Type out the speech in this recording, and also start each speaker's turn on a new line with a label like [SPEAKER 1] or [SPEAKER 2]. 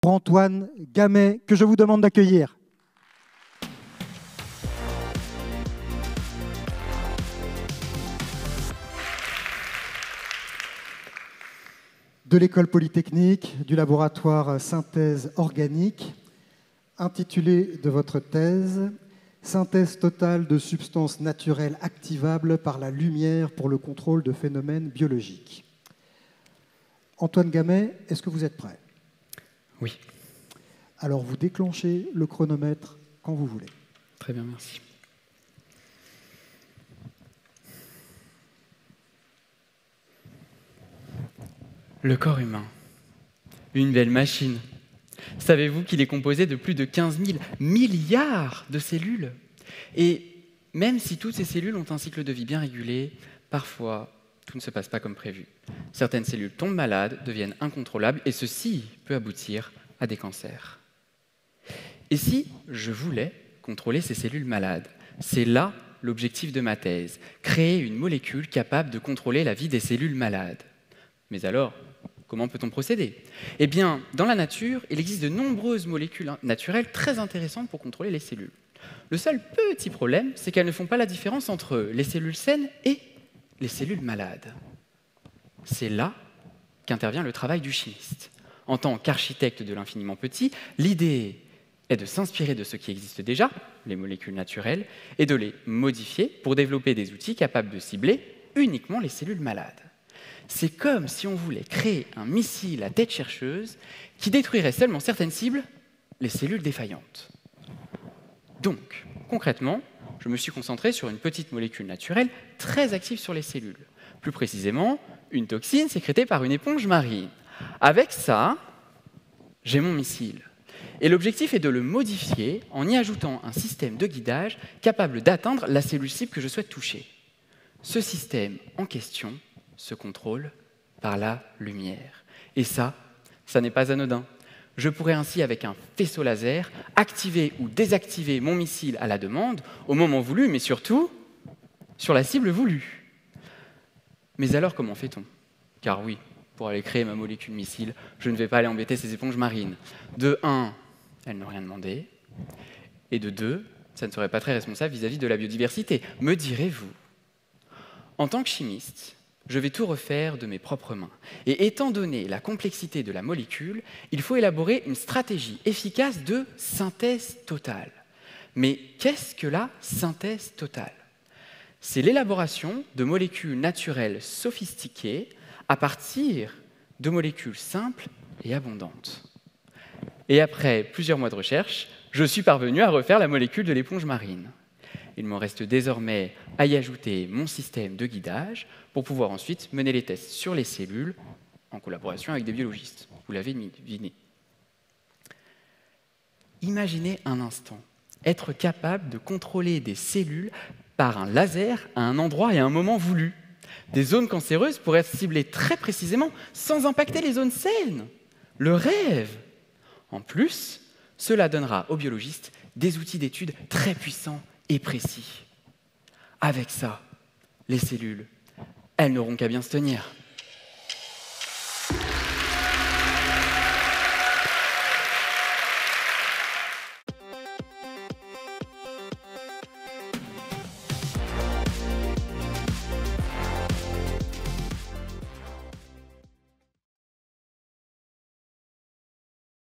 [SPEAKER 1] Antoine Gamet, que je vous demande d'accueillir. De l'École Polytechnique, du laboratoire Synthèse Organique, intitulé de votre thèse « Synthèse totale de substances naturelles activables par la lumière pour le contrôle de phénomènes biologiques ». Antoine Gamet, est-ce que vous êtes prêt?
[SPEAKER 2] Oui.
[SPEAKER 1] Alors vous déclenchez le chronomètre quand vous voulez.
[SPEAKER 2] Très bien, merci. Le corps humain, une belle machine. Savez-vous qu'il est composé de plus de 15 000 milliards de cellules? Et même si toutes ces cellules ont un cycle de vie bien régulé, parfois tout ne se passe pas comme prévu. Certaines cellules tombent malades, deviennent incontrôlables, et ceci peut aboutir à des cancers. Et si je voulais contrôler ces cellules malades? C'est là l'objectif de ma thèse, créer une molécule capable de contrôler la vie des cellules malades. Mais alors, comment peut-on procéder? Eh bien, dans la nature, il existe de nombreuses molécules naturelles très intéressantes pour contrôler les cellules. Le seul petit problème, c'est qu'elles ne font pas la différence entre les cellules saines et les cellules malades. C'est là qu'intervient le travail du chimiste. En tant qu'architecte de l'infiniment petit, l'idée est de s'inspirer de ce qui existe déjà, les molécules naturelles, et de les modifier pour développer des outils capables de cibler uniquement les cellules malades. C'est comme si on voulait créer un missile à tête chercheuse qui détruirait seulement certaines cibles, les cellules défaillantes. Donc, concrètement, je me suis concentré sur une petite molécule naturelle très active sur les cellules. Plus précisément, une toxine sécrétée par une éponge marine. Avec ça, j'ai mon missile. Et l'objectif est de le modifier en y ajoutant un système de guidage capable d'atteindre la cellule cible que je souhaite toucher. Ce système en question se contrôle par la lumière. Et ça n'est pas anodin. Je pourrais ainsi, avec un faisceau laser, activer ou désactiver mon missile à la demande, au moment voulu, mais surtout sur la cible voulue. Mais alors, comment fait-on? Car oui, pour aller créer ma molécule missile, je ne vais pas aller embêter ces éponges marines. De 1, elles n'ont rien demandé. Et de 2, ça ne serait pas très responsable vis-à-vis de la biodiversité, me direz-vous. En tant que chimiste, je vais tout refaire de mes propres mains. Et étant donné la complexité de la molécule, il faut élaborer une stratégie efficace de synthèse totale. Mais qu'est-ce que la synthèse totale? C'est l'élaboration de molécules naturelles sophistiquées à partir de molécules simples et abondantes. Et après plusieurs mois de recherche, je suis parvenu à refaire la molécule de l'éponge marine. Il me reste désormais à y ajouter mon système de guidage pour pouvoir ensuite mener les tests sur les cellules en collaboration avec des biologistes. Vous l'avez deviné. Imaginez un instant être capable de contrôler des cellules par un laser à un endroit et à un moment voulu. Des zones cancéreuses pourraient être ciblées très précisément sans impacter les zones saines. Le rêve! En plus, cela donnera aux biologistes des outils d'étude très puissants et précis. Avec ça, les cellules, elles n'auront qu'à bien se tenir.